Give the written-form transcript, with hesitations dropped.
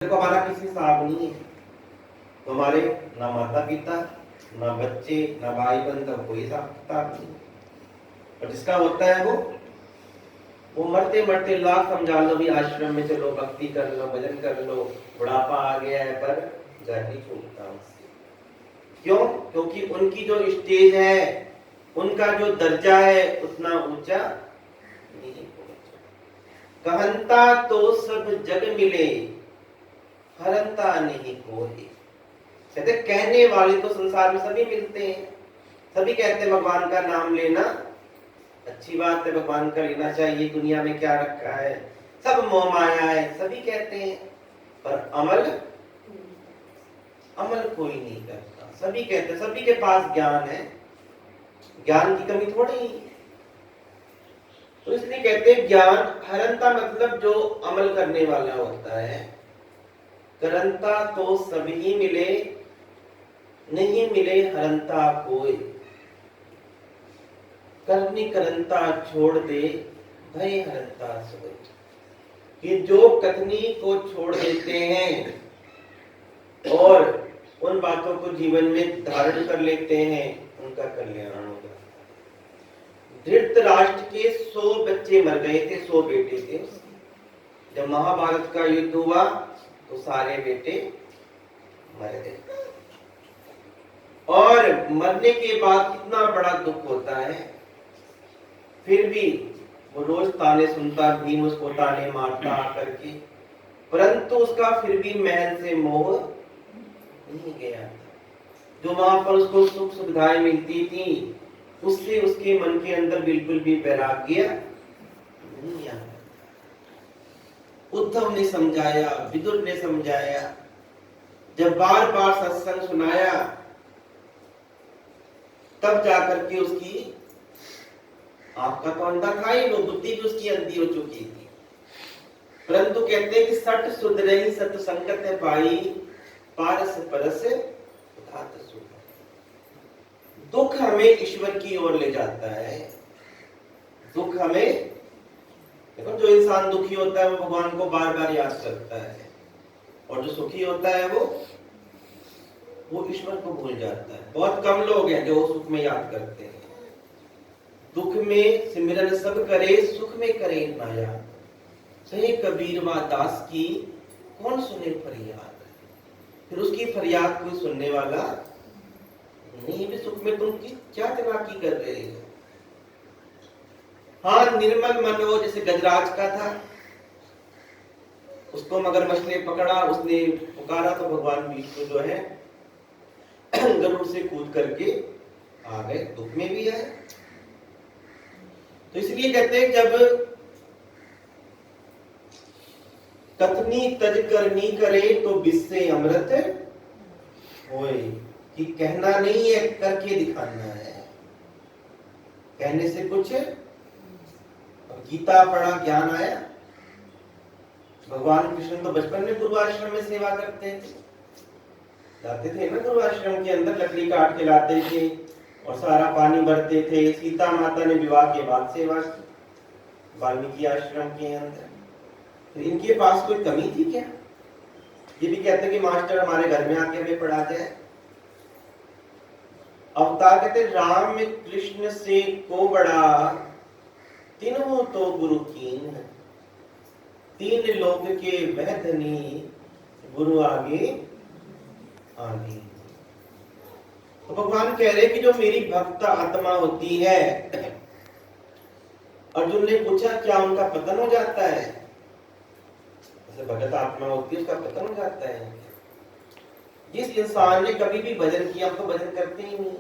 देखो हमारा किसी साहब नहीं है, तो हमारे ना माता पिता ना बच्चे ना भाई बंधु कोई हिसाब किताब नहीं। और जिसका होता है वो मरते मरते लाख समझा लो भी आश्रम में चलो भक्ति कर लो भजन कर लो, बुढ़ापा आ गया है पर घर नहीं छूटता उससे। क्यों? क्योंकि उनकी जो स्टेज है, उनका जो दर्जा है उतना ऊंचा नहीं पहुंचा। कहंता तो सब जग मिले हरंता नहीं कोई। कहते कहने वाले तो संसार में सभी मिलते हैं, सभी कहते हैं भगवान का नाम लेना अच्छी बात है, भगवान का लेना चाहिए, दुनिया में क्या रखा है, सब मोह माया है, सभी कहते हैं, पर अमल कोई नहीं करता। सभी कहते हैं, सभी के पास ज्ञान है, ज्ञान की कमी थोड़ी ही। तो इसलिए कहते हैं ज्ञान हरंता मतलब जो अमल करने वाला होता है। करंता तो सभी मिले नहीं मिले हरंता कोई। करनी करंता छोड़ दे भय हरंता सोई। कि जो कथनी को छोड़ देते हैं और उन बातों को जीवन में धारण कर लेते हैं, उनका कल्याण हो जाता है। धृतराष्ट्र के 100 बच्चे मर गए थे, 100 बेटे थे। जब महाभारत का युद्ध हुआ तो सारे बेटे मर गए, और मरने के बाद कितना बड़ा दुख होता है। फिर भी वो रोज ताने सुनता, भीम उसको ताने मारता करके, परंतु उसका फिर भी महल से मोह नहीं गया। जो वहां पर उसको सुख सुविधाएं मिलती थी, उससे उसके मन के अंदर बिल्कुल भी वैराग्य नहीं आया। उद्धव ने समझाया, विदुर ने समझाया, जब बार बार सत्संग सुनाया, तब जाकर के उसकी आपका तो अंधा था ही, वो बुद्धि भी उसकी अंधी हो चुकी थी। परंतु कहते हैं कि सट सुधरहि सत्संगत है पाई, पारस परस उठात सुख। दुख हमें ईश्वर की ओर ले जाता है। दुख हमें, देखो जो इंसान दुखी होता है वो भगवान को बार बार याद करता है, और जो सुखी होता है वो ईश्वर को भूल जाता है। बहुत कम लोग हैं जो सुख में याद करते हैं। दुख में सिमरन सब करे, सुख में करे ना याद। सही कबीर व दास की कौन सुने फरियाद। फिर उसकी फरियाद कोई सुनने वाला नहीं। भी सुख में तुम क्या चलाकी कर रहे हो। हाँ, निर्मल मन हो, जैसे गजराज का था, उसको मगरमच्छ ने पकड़ा, उसने पुकारा तो भगवान विष्णु जो है गरुड़ से कूद करके आ गए। दुख में भी है। तो इसलिए कहते हैं जब कथनी तज करनी करे तो बिस्से अमृत होए। कि कहना नहीं है, करके दिखाना है। कहने से कुछ, गीता पढ़ा ज्ञान आया। भगवान कृष्ण तो बचपन में गुरु आश्रम में सेवा करते थे, जाते थे ना गुरु आश्रम के अंदर, लकड़ी काट के लाते थे और सारा पानी भरते थे। सीता माता ने विवाह के बाद सेवा की वाल्मीकि आश्रम के अंदर। तो इनके पास कोई कमी थी क्या? ये भी कहते कि मास्टर हमारे घर में आके हमें पढ़ा जाए। अवतार कहते राम कृष्ण से को बड़ा, तीनों तो गुरु कीन। तीन लोक के वह धनी, गुरु आगे आगे। तो भगवान कह रहे कि जो मेरी भक्त आत्मा होती है, अर्जुन ने पूछा क्या उनका पतन हो जाता है? जैसे भगत आत्मा होती है उसका पतन हो जाता है। जिस इंसान ने कभी भी भजन किया, हम तो भजन करते ही नहीं।